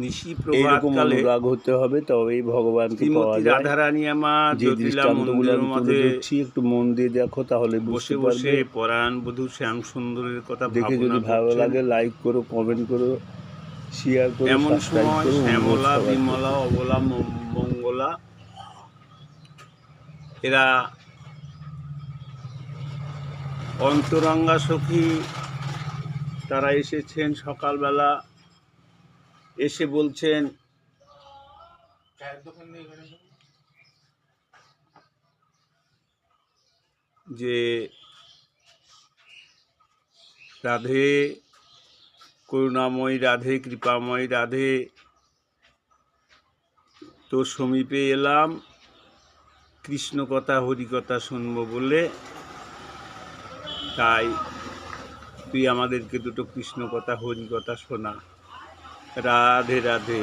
নিশি এইরকম প্রভাতকালে অনুরাগ হতে হবে, তবেই ভগবানকে পাওয়া শ্রীমতী যায়। রাধারানী আমার যে জ্যোতিলা দৃষ্টান্তগুলো মন্দিরের আমি তুলে মাঝে ধরছি একটু মন দিয়ে দেখো, তাহলে বুঝতে বসে বসে পারবে। পরায়ণ বধূ শ্যাম সুন্দরের কথা দেখে ভাবনা যদি ভালো করছেন। লাগে লাইক করো, কমেন্ট করো, শেয়ার করো, এমন সাবস্ক্রাইব সময় করো, অনুরোধ শ্যামলা, সবার বিমলা, প্রতি। অবলা, মঙ্গলা এরা অন্তরঙ্গা সখী, তারা এসেছেন সকালবেলা, এসে বলছেন যে রাধে, করুণাময়ী রাধে, কৃপাময়ী রাধে, তোর সমীপে এলাম কৃষ্ণ কথা হরিকথা শুনবো বলে, তাই তুই আমাদেরকে দুটো কৃষ্ণ কথা হরিকথা শোনা। রাধে রাধে।